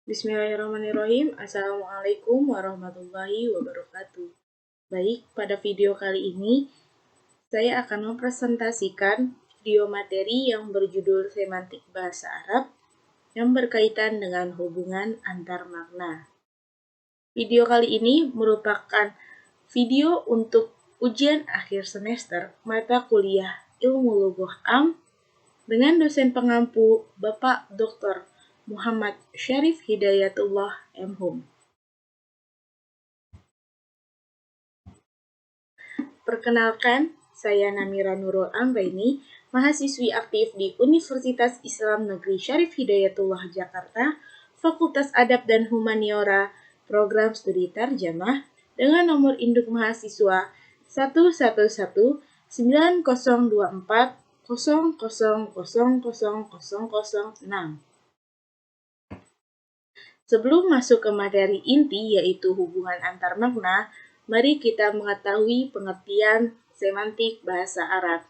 Bismillahirrahmanirrahim. Assalamualaikum warahmatullahi wabarakatuh. Baik, pada video kali ini saya akan mempresentasikan video materi yang berjudul Semantik Bahasa Arab yang berkaitan dengan hubungan antar makna. Video kali ini merupakan video untuk ujian akhir semester mata kuliah Ilmu Lugah Am dengan dosen pengampu Bapak Dr. Muhammad Syarif Hidayatullah M.Hum. Perkenalkan, saya Namira Nurul Anggraini, mahasiswi aktif di Universitas Islam Negeri Syarif Hidayatullah Jakarta, Fakultas Adab dan Humaniora, Program Studi Tarjamah, dengan nomor induk mahasiswa 1102400000006. Sebelum masuk ke materi inti yaitu hubungan antar makna, mari kita mengetahui pengertian semantik bahasa Arab.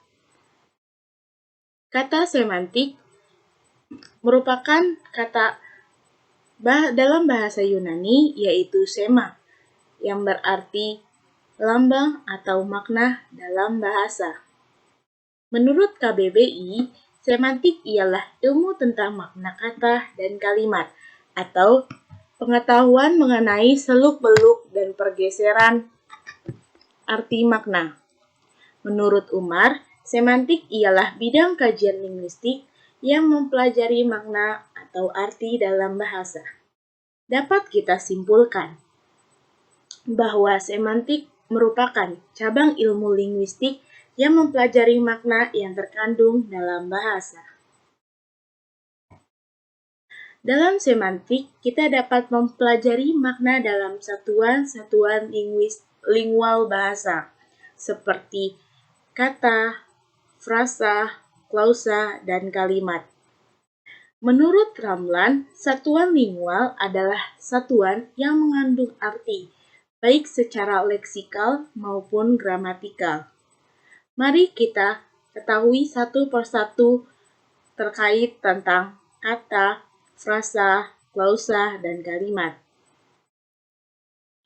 Kata semantik merupakan kata dalam bahasa Yunani yaitu sema, yang berarti lambang atau makna dalam bahasa. Menurut KBBI, semantik ialah ilmu tentang makna kata dan kalimat, atau pengetahuan mengenai seluk-beluk dan pergeseran arti makna. Menurut Umar, semantik ialah bidang kajian linguistik yang mempelajari makna atau arti dalam bahasa. Dapat kita simpulkan bahwa semantik merupakan cabang ilmu linguistik yang mempelajari makna yang terkandung dalam bahasa. Dalam semantik, kita dapat mempelajari makna dalam satuan-satuan lingual bahasa, seperti kata, frasa, klausa, dan kalimat. Menurut Ramlan, satuan lingual adalah satuan yang mengandung arti, baik secara leksikal maupun gramatikal. Mari kita ketahui satu persatu terkait tentang kata, frasa, klausa, dan kalimat.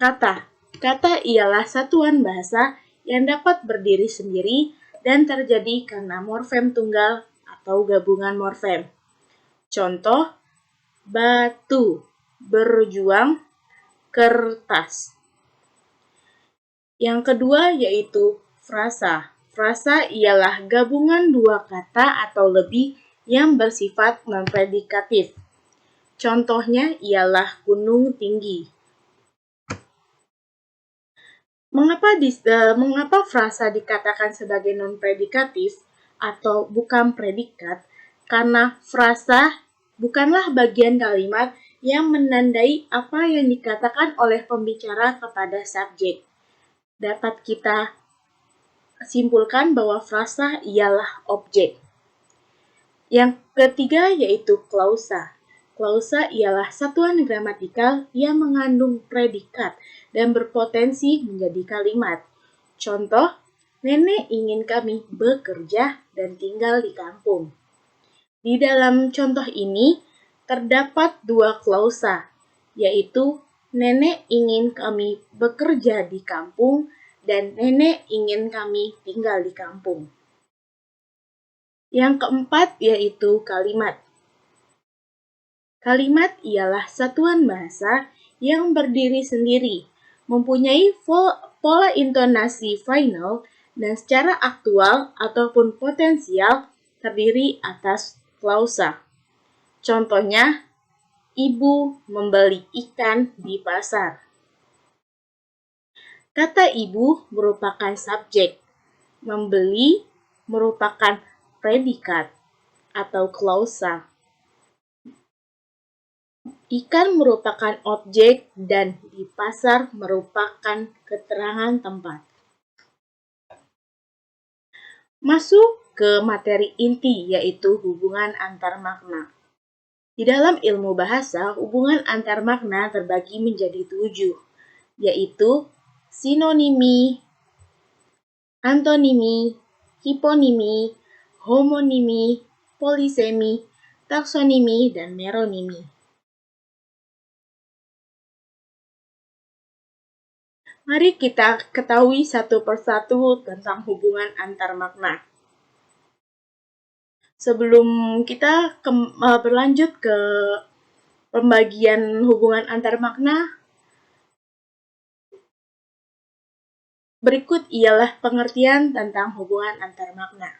Kata ialah satuan bahasa yang dapat berdiri sendiri dan terjadi karena morfem tunggal atau gabungan morfem. Contoh, batu, berjuang, kertas. Yang kedua yaitu frasa. Frasa ialah gabungan dua kata atau lebih yang bersifat non-predikatif. Contohnya ialah gunung tinggi. Mengapa frasa dikatakan sebagai non-predikatif atau bukan predikat? Karena frasa bukanlah bagian kalimat yang menandai apa yang dikatakan oleh pembicara kepada subjek. Dapat kita simpulkan bahwa frasa ialah objek. Yang ketiga yaitu klausa. Klausa ialah satuan gramatikal yang mengandung predikat dan berpotensi menjadi kalimat. Contoh, nenek ingin kami bekerja dan tinggal di kampung. Di dalam contoh ini terdapat dua klausa, yaitu nenek ingin kami bekerja di kampung dan nenek ingin kami tinggal di kampung. Yang keempat yaitu kalimat. Kalimat ialah satuan bahasa yang berdiri sendiri, mempunyai pola intonasi final dan secara aktual ataupun potensial terdiri atas klausa. Contohnya, ibu membeli ikan di pasar. Kata ibu merupakan subjek, membeli merupakan predikat atau klausa. Ikan merupakan objek dan di pasar merupakan keterangan tempat. Masuk ke materi inti yaitu hubungan antar makna. Di dalam ilmu bahasa, hubungan antar makna terbagi menjadi 7, yaitu sinonimi, antonimi, hiponimi, homonimi, polisemi, taksonimi, dan meronimi. Mari kita ketahui satu persatu tentang hubungan antar makna. Sebelum kita berlanjut ke pembagian hubungan antar makna, berikut ialah pengertian tentang hubungan antar makna.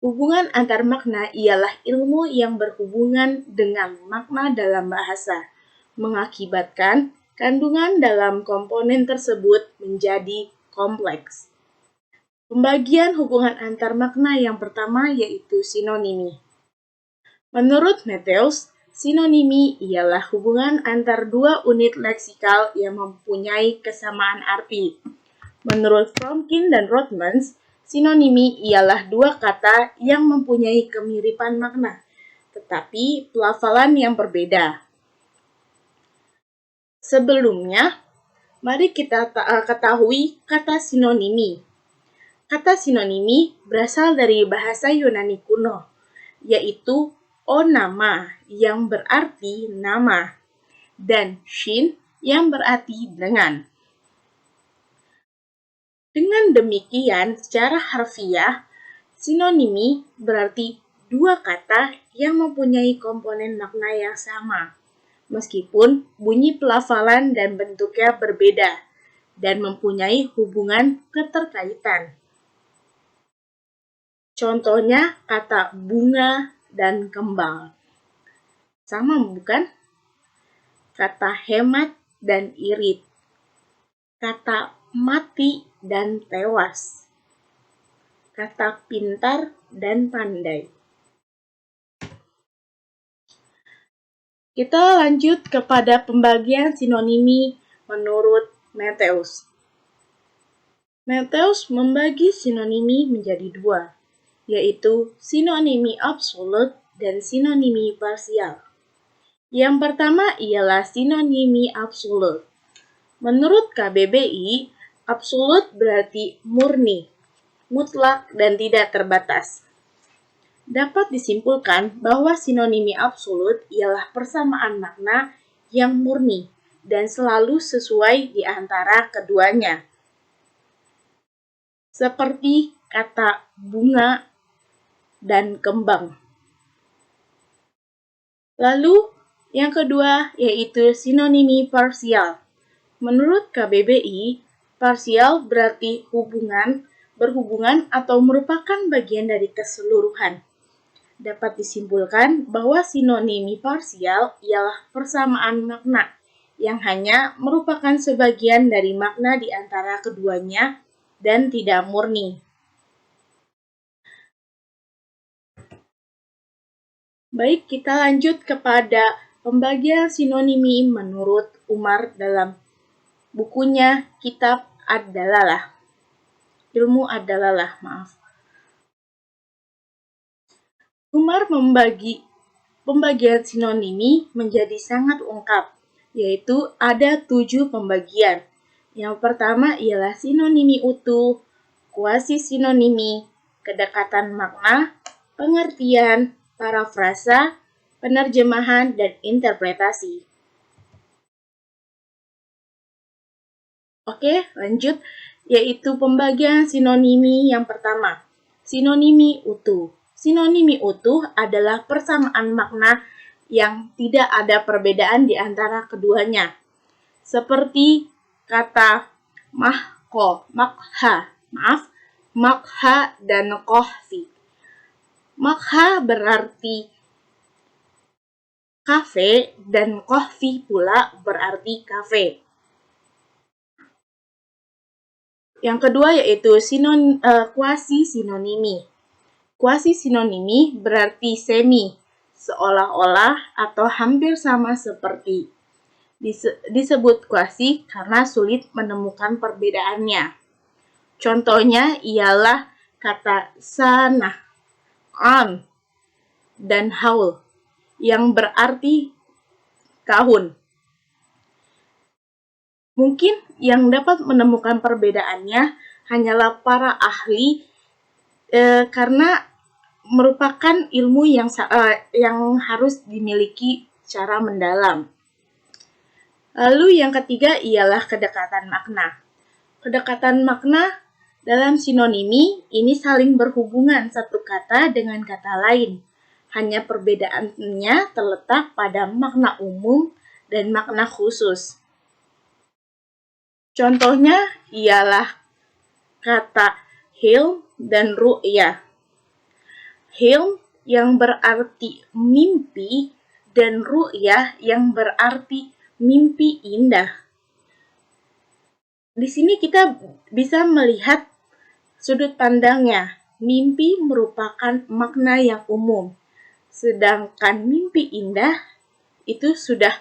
Hubungan antar makna ialah ilmu yang berhubungan dengan makna dalam bahasa, mengakibatkan kandungan dalam komponen tersebut menjadi kompleks. Pembagian hubungan antar makna yang pertama yaitu sinonimi. Menurut Matthews, sinonimi ialah hubungan antar dua unit leksikal yang mempunyai kesamaan arti. Menurut Fromkin dan Rothmans, sinonimi ialah dua kata yang mempunyai kemiripan makna, tetapi pelafalan yang berbeda. Sebelumnya, mari kita ketahui kata sinonimi. Kata sinonimi berasal dari bahasa Yunani kuno, yaitu onama yang berarti nama, dan shin yang berarti dengan. Dengan demikian, secara harfiah, sinonimi berarti dua kata yang mempunyai komponen makna yang sama, meskipun bunyi pelafalan dan bentuknya berbeda, dan mempunyai hubungan keterkaitan. Contohnya kata bunga dan kembang. Sama bukan? Kata hemat dan irit. Kata mati dan tewas. Kata pintar dan pandai. Kita lanjut kepada pembagian sinonimi menurut Matthews. Matthews membagi sinonimi menjadi dua, yaitu sinonimi absolut dan sinonimi parsial. Yang pertama ialah sinonimi absolut. Menurut KBBI, absolut berarti murni, mutlak, dan tidak terbatas. Dapat disimpulkan bahwa sinonimi absolut ialah persamaan makna yang murni dan selalu sesuai di antara keduanya. Seperti kata bunga dan kembang. Lalu, yang kedua yaitu sinonimi parsial. Menurut KBBI, parsial berarti berhubungan atau merupakan bagian dari keseluruhan. Dapat disimpulkan bahwa sinonimi parsial ialah persamaan makna yang hanya merupakan sebagian dari makna di antara keduanya dan tidak murni. Baik, kita lanjut kepada pembagian sinonimi menurut Umar dalam bukunya Kitab Ad-Dalalah. Ilmu Ad-Dalalah, maaf. Umar membagi pembagian sinonimi menjadi sangat lengkap, yaitu ada 7 pembagian. Yang pertama ialah sinonimi utuh, kuasi sinonimi, kedekatan makna, pengertian, parafrasa, penerjemahan, dan interpretasi. Oke, lanjut, yaitu pembagian sinonimi yang pertama, sinonimi utuh. Sinonimi utuh adalah persamaan makna yang tidak ada perbedaan di antara keduanya. Seperti kata makha dan kohfi. Makha berarti kafe dan kohfi pula berarti kafe. Yang kedua yaitu kuasi sinonimi. Kuasi sinonimi berarti semi, seolah-olah atau hampir sama seperti. Disebut kuasi karena sulit menemukan perbedaannya. Contohnya ialah kata sanah, an, dan haul, yang berarti tahun. Mungkin yang dapat menemukan perbedaannya hanyalah para ahli karena merupakan ilmu yang harus dimiliki secara mendalam. Lalu yang ketiga ialah kedekatan makna. Kedekatan makna dalam sinonimi ini saling berhubungan satu kata dengan kata lain. Hanya perbedaannya terletak pada makna umum dan makna khusus. Contohnya ialah kata hilm dan ru'yah. Hilm yang berarti mimpi dan ru'yah yang berarti mimpi indah. Di sini kita bisa melihat sudut pandangnya. Mimpi merupakan makna yang umum, sedangkan mimpi indah itu sudah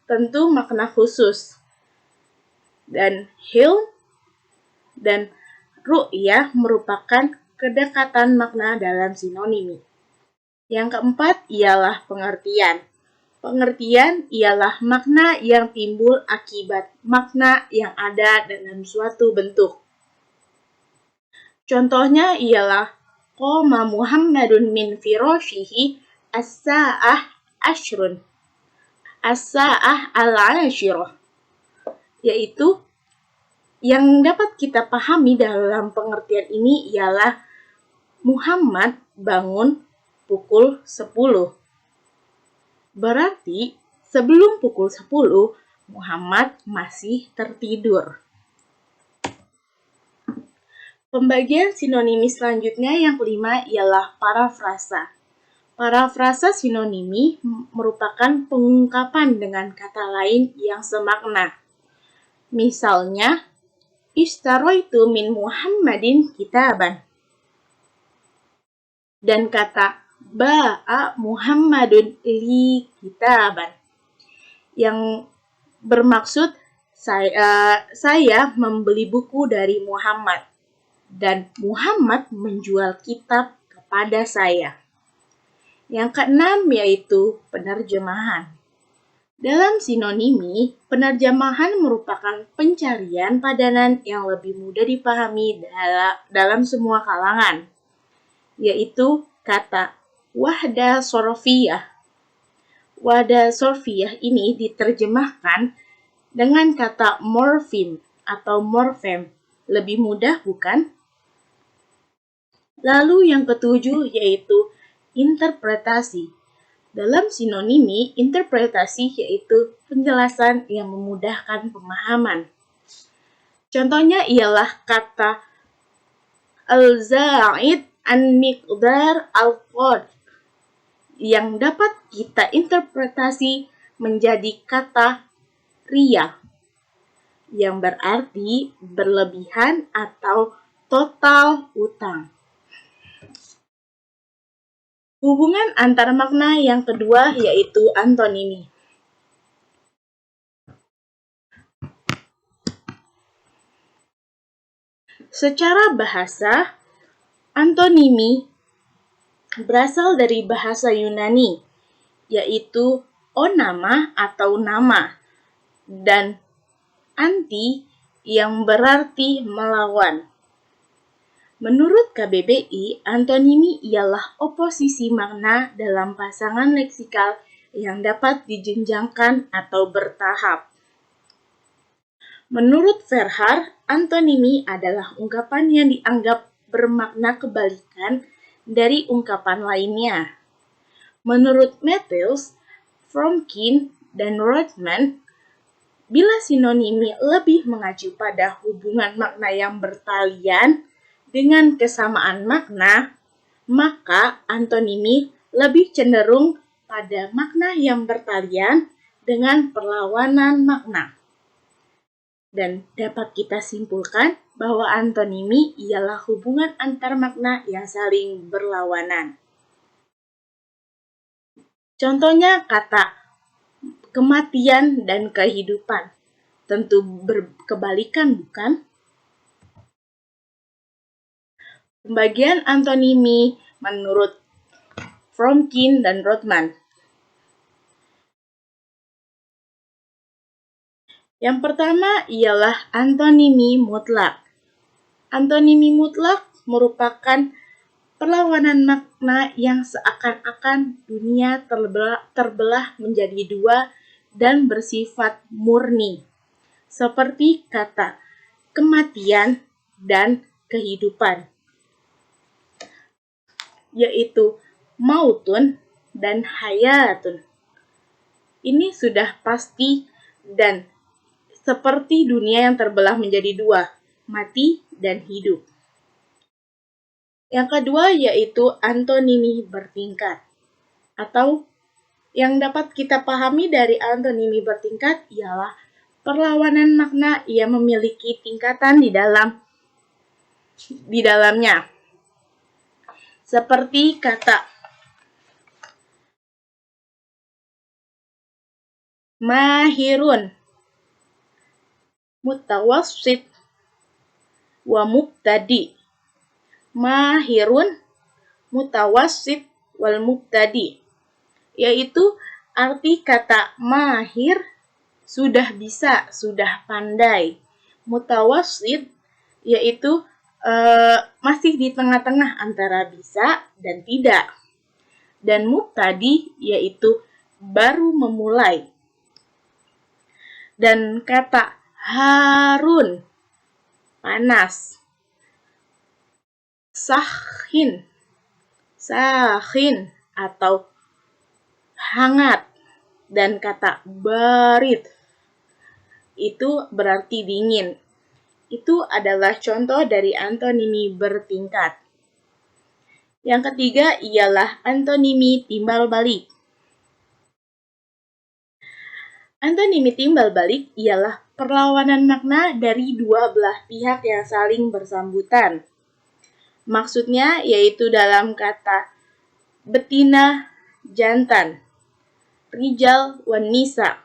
tentu makna khusus. Dan hilm dan ru'yah merupakan kedekatan makna dalam sinonimi. Yang keempat ialah pengertian. Pengertian ialah makna yang timbul akibat makna yang ada dalam suatu bentuk. Contohnya ialah qoma Muhammadun min firashihi as-sa'ah ashrun. As-sa'ah al-ashirah. Yaitu yang dapat kita pahami dalam pengertian ini ialah Muhammad bangun pukul 10. Berarti sebelum pukul 10, Muhammad masih tertidur. Pembagian sinonimi selanjutnya yang kelima ialah parafrasa. Parafrasa sinonimi merupakan pengungkapan dengan kata lain yang semakna. Misalnya, ishtaraitu min Muhammadin kitaban. Dan kata ba'a Muhammadun li kitaban yang bermaksud saya membeli buku dari Muhammad dan Muhammad menjual kitab kepada saya. Yang keenam yaitu penerjemahan. Dalam sinonimi, penerjemahan merupakan pencarian padanan yang lebih mudah dipahami dalam semua kalangan, yaitu kata wahda sorfiyah. Wahda sorfiyah ini diterjemahkan dengan kata morfem atau morfem. Lebih mudah, bukan? Lalu yang ketujuh yaitu interpretasi. Dalam sinonimi, interpretasi yaitu penjelasan yang memudahkan pemahaman. Contohnya ialah kata al-za'id an miqdar al-qad yang dapat kita interpretasi menjadi kata riya yang berarti berlebihan atau total utang. Hubungan antar makna yang kedua yaitu antonimi. Secara bahasa, antonimi berasal dari bahasa Yunani, yaitu onama atau nama, dan anti yang berarti melawan. Menurut KBBI, antonimi ialah oposisi makna dalam pasangan leksikal yang dapat dijenjangkan atau bertahap. Menurut Verhaar, antonimi adalah ungkapan yang dianggap bermakna kebalikan dari ungkapan lainnya. Menurut Matthews, Fromkin, dan Rothman, bila sinonimi lebih mengacu pada hubungan makna yang bertalian dengan kesamaan makna, maka antonimi lebih cenderung pada makna yang bertalian dengan perlawanan makna. Dan dapat kita simpulkan bahwa antonimi ialah hubungan antar makna yang saling berlawanan. Contohnya kata kematian dan kehidupan. Tentu berkebalikan, bukan? Pembagian antonimi menurut Fromkin dan Rothman. Yang pertama ialah antonimi mutlak. Antonimi mutlak merupakan perlawanan makna yang seakan-akan dunia terbelah menjadi dua dan bersifat murni. Seperti kata kematian, dan kehidupan, yaitu mautun dan hayatun. Ini sudah pasti dan seperti dunia yang terbelah menjadi dua, mati dan hidup. Yang kedua yaitu antonimi bertingkat, atau yang dapat kita pahami dari antonimi bertingkat ialah perlawanan makna yang memiliki tingkatan di dalamnya. Seperti kata mahirun, mutawassit, wa mubtadi. Mahirun, mutawassit, wal mubtadi. Yaitu arti kata mahir, sudah bisa, sudah pandai. Mutawassit, yaitu masih di tengah-tengah antara bisa dan tidak. Dan mubtadi, yaitu baru memulai. Dan kata harun, panas. Sakhin atau hangat. Dan kata barid, itu berarti dingin. Itu adalah contoh dari antonimi bertingkat. Yang ketiga ialah antonimi timbal balik. Antonimi timbal balik ialah perlawanan makna dari dua belah pihak yang saling bersambutan. Maksudnya yaitu dalam kata betina, jantan, rijal, wanisa,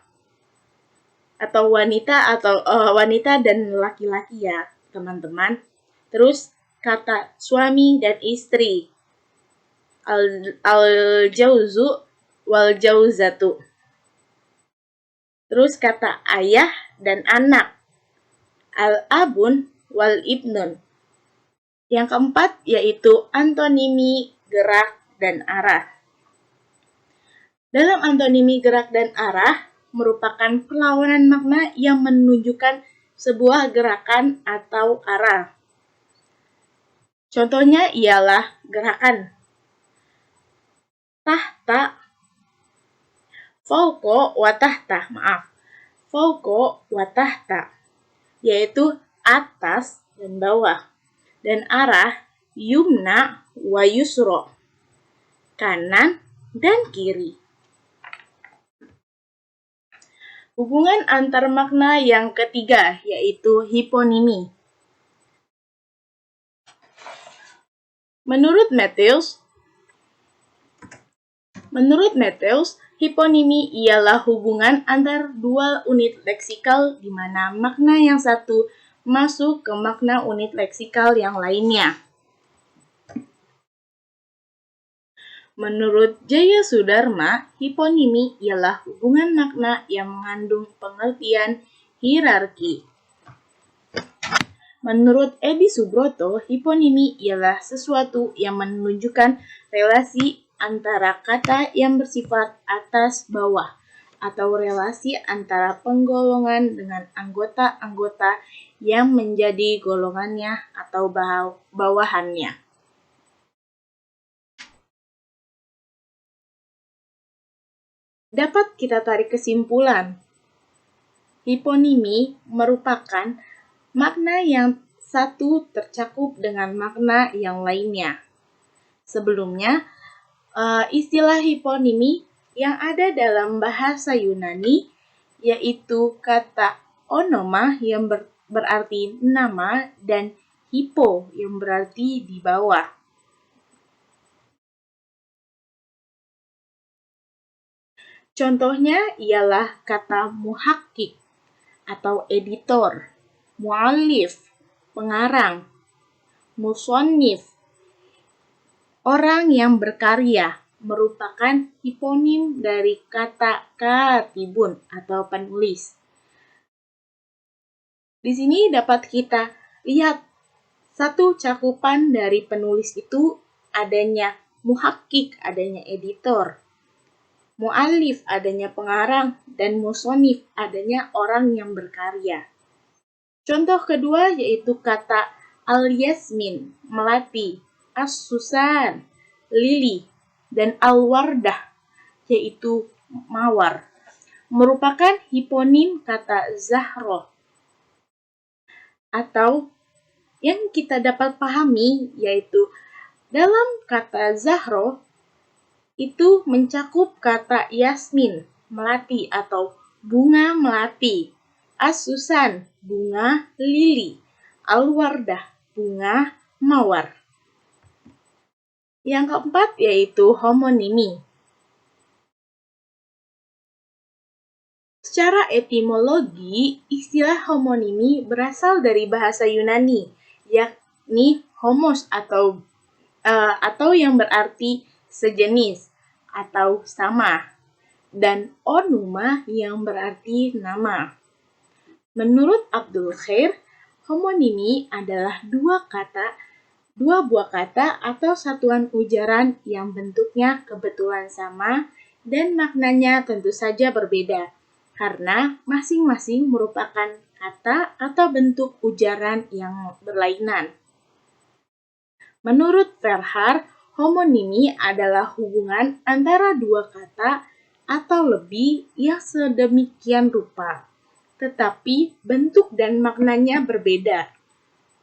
atau wanita dan laki-laki ya, teman-teman. Terus kata suami dan istri, al-jauzu wal jauzatu. Terus kata ayah dan anak, al-abun wal ibnun. Yang keempat yaitu antonimi gerak dan arah. Dalam antonimi gerak dan arah merupakan perlawanan makna yang menunjukkan sebuah gerakan atau arah. Contohnya ialah gerakan tahta, fauqo wa tahta, yaitu atas dan bawah. Dan arah yumna wa yusro, kanan dan kiri. Hubungan antar makna yang ketiga yaitu hiponimi. Menurut Matthews, hiponimi ialah hubungan antar dua unit leksikal di mana makna yang satu masuk ke makna unit leksikal yang lainnya. Menurut Jaya Sudarma, hiponimi ialah hubungan makna yang mengandung pengertian hierarki. Menurut Edi Subroto, hiponimi ialah sesuatu yang menunjukkan relasi antara kata yang bersifat atas bawah atau relasi antara penggolongan dengan anggota-anggota yang menjadi golongannya atau bawahannya. Dapat kita tarik kesimpulan, hiponimi merupakan makna yang satu tercakup dengan makna yang lainnya. Sebelumnya, istilah hiponimi yang ada dalam bahasa Yunani yaitu kata onoma yang berarti nama dan hipo yang berarti di bawah. Contohnya ialah kata muhakkik atau editor, mu'allif, pengarang, musonnif, orang yang berkarya, merupakan hiponim dari kata katibun atau penulis. Di sini dapat kita lihat satu cakupan dari penulis itu adanya muhakkik, adanya editor, mu'allif adanya pengarang, dan musonif adanya orang yang berkarya. Contoh kedua yaitu kata al-yasmin, melati, as-susan, lili, dan al-wardah, yaitu mawar, merupakan hiponim kata zahro. Atau yang kita dapat pahami yaitu dalam kata zahro itu mencakup kata yasmin, melati atau bunga melati, as-susan, bunga lili, al-wardah, bunga mawar. Yang keempat yaitu homonimi. Secara etimologi, istilah homonimi berasal dari bahasa Yunani, yakni homos atau yang berarti sejenis atau sama, dan onuma yang berarti nama. Menurut Abdul Khair, homonimi adalah dua buah kata atau satuan ujaran yang bentuknya kebetulan sama dan maknanya tentu saja berbeda, karena masing-masing merupakan kata atau bentuk ujaran yang berlainan. Menurut Verhaar, homonimi adalah hubungan antara dua kata atau lebih yang sedemikian rupa, tetapi bentuk dan maknanya berbeda.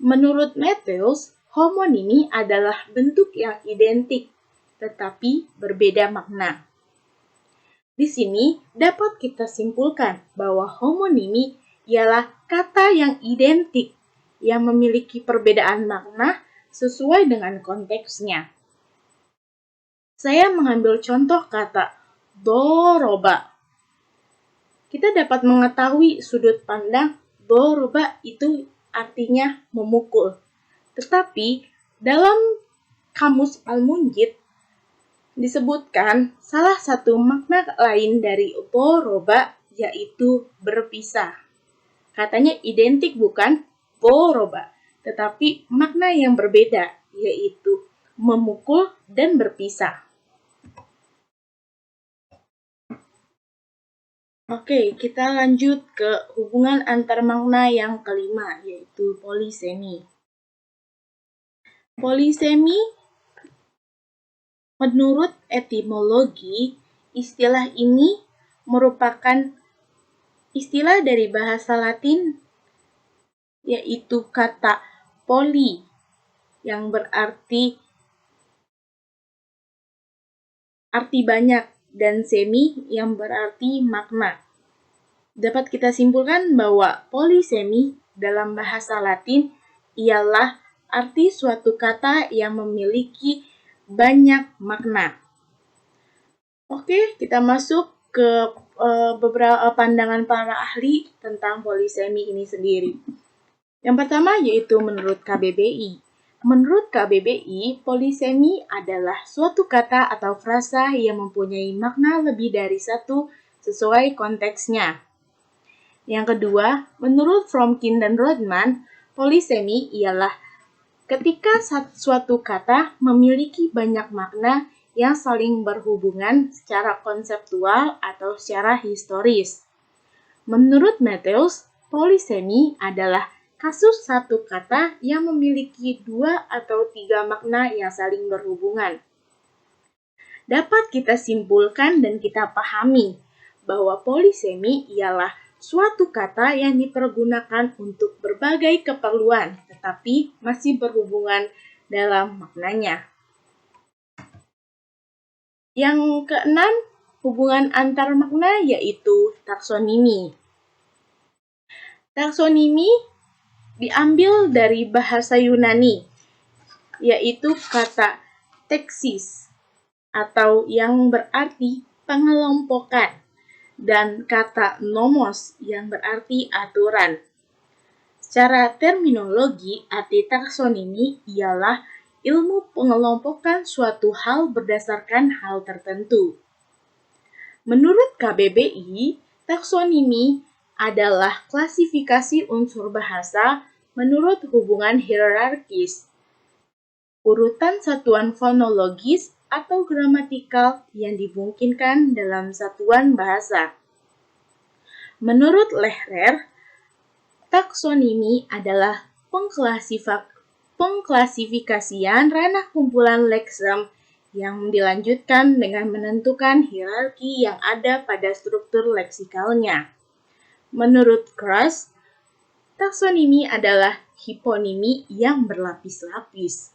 Menurut Matthews, homonimi adalah bentuk yang identik, tetapi berbeda makna. Di sini dapat kita simpulkan bahwa homonimi ialah kata yang identik, yang memiliki perbedaan makna sesuai dengan konteksnya. Saya mengambil contoh kata doroba. Kita dapat mengetahui sudut pandang doroba itu artinya memukul. Tetapi dalam kamus Al-Munjid disebutkan salah satu makna lain dari doroba yaitu berpisah. Katanya identik bukan doroba, tetapi makna yang berbeda yaitu memukul dan berpisah. Oke, kita lanjut ke hubungan antar makna yang kelima, yaitu polisemi. Polisemi, menurut etimologi, istilah ini merupakan istilah dari bahasa Latin, yaitu kata poli, yang berarti arti banyak, dan semi yang berarti makna. Dapat kita simpulkan bahwa polisemi dalam bahasa Latin ialah arti suatu kata yang memiliki banyak makna. Oke, kita masuk ke beberapa pandangan para ahli tentang polisemi ini sendiri. Yang pertama yaitu menurut KBBI. Menurut KBBI, polisemi adalah suatu kata atau frasa yang mempunyai makna lebih dari satu sesuai konteksnya. Yang kedua, menurut Fromkin dan Rodman, polisemi ialah ketika suatu kata memiliki banyak makna yang saling berhubungan secara konseptual atau secara historis. Menurut Matthews, polisemi adalah kasus satu kata yang memiliki 2 atau 3 makna yang saling berhubungan. Dapat kita simpulkan dan kita pahami bahwa polisemi ialah suatu kata yang dipergunakan untuk berbagai keperluan, tetapi masih berhubungan dalam maknanya. Yang keenam, hubungan antar makna yaitu taksonimi. Taksonimi diambil dari bahasa Yunani, yaitu kata teksis, atau yang berarti pengelompokan, dan kata nomos yang berarti aturan. Secara terminologi, arti taksonimi ialah ilmu pengelompokan suatu hal berdasarkan hal tertentu. Menurut KBBI, taksonimi adalah klasifikasi unsur bahasa menurut hubungan hierarkis, urutan satuan fonologis atau gramatikal yang dimungkinkan dalam satuan bahasa. Menurut Lehrer, Taksonimi adalah pengklasifikasian ranah kumpulan leksem yang dilanjutkan dengan menentukan hierarki yang ada pada struktur leksikalnya. Menurut Krauss, taksonimi adalah hiponimi yang berlapis-lapis.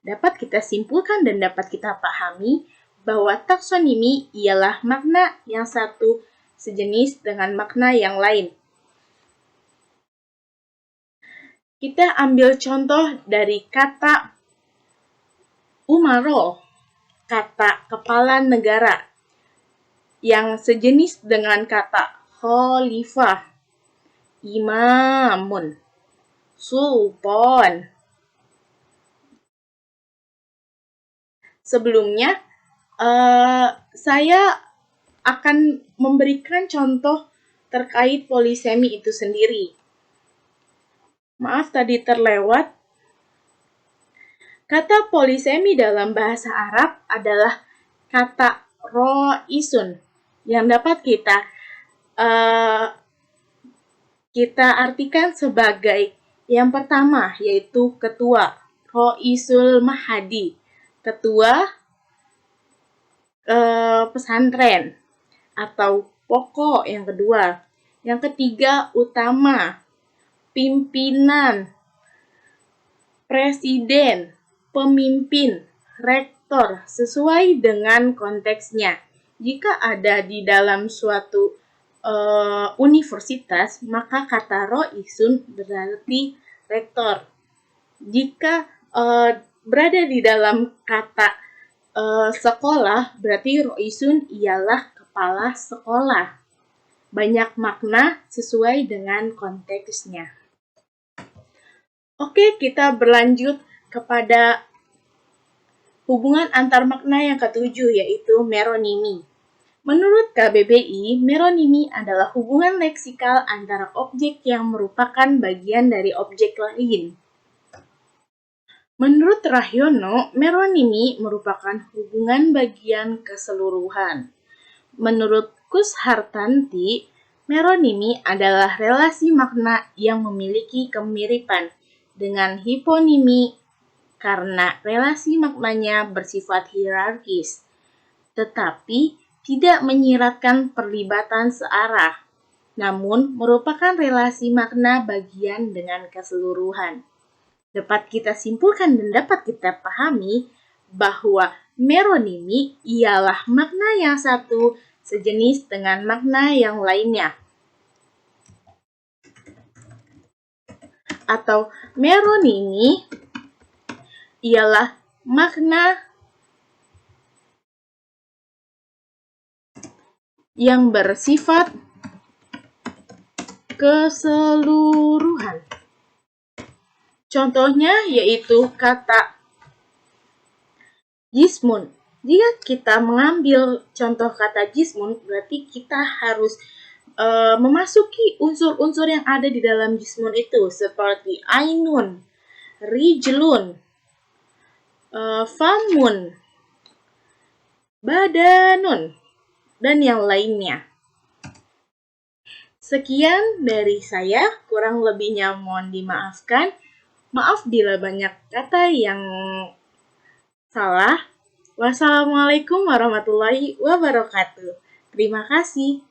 Dapat kita simpulkan dan dapat kita pahami bahwa taksonimi ialah makna yang satu sejenis dengan makna yang lain. Kita ambil contoh dari kata umaro, kata kepala negara, yang sejenis dengan kata khalifah, imamun, sultan. Sebelumnya, saya akan memberikan contoh terkait polisemi itu sendiri. Maaf tadi terlewat. Kata polisemi dalam bahasa Arab adalah kata ro'isun yang dapat kita artikan sebagai yang pertama, yaitu ketua, ro'isul mahadi, ketua pesantren atau pokok yang kedua. Yang ketiga, utama, pimpinan, presiden, pemimpin, rektor, sesuai dengan konteksnya. Jika ada di dalam suatu universitas, maka kata ro'isun berarti rektor. Jika berada di dalam kata sekolah, berarti ro'isun ialah kepala sekolah. Banyak makna sesuai dengan konteksnya. Oke, kita berlanjut kepada hubungan antar makna yang ketujuh, yaitu meronimi. Menurut KBBI, meronimi adalah hubungan leksikal antara objek yang merupakan bagian dari objek lain. Menurut Rahyono, meronimi merupakan hubungan bagian keseluruhan. Menurut Kushartanti, meronimi adalah relasi makna yang memiliki kemiripan dengan hiponimi karena relasi maknanya bersifat hierarkis, tetapi tidak menyiratkan perlibatan searah, namun merupakan relasi makna bagian dengan keseluruhan. Dapat kita simpulkan dan dapat kita pahami bahwa meronimi ialah makna yang satu sejenis dengan makna yang lainnya. Atau meronimi ialah makna yang bersifat keseluruhan. Contohnya yaitu kata jismun. Jika kita mengambil contoh kata jismun, berarti kita harus memasuki unsur-unsur yang ada di dalam jismun itu, seperti ainun, rijlun, famun, badanun, dan yang lainnya. Sekian dari saya, kurang lebihnya mohon dimaafkan. Maaf bila banyak kata yang salah. Wassalamualaikum warahmatullahi wabarakatuh. Terima kasih.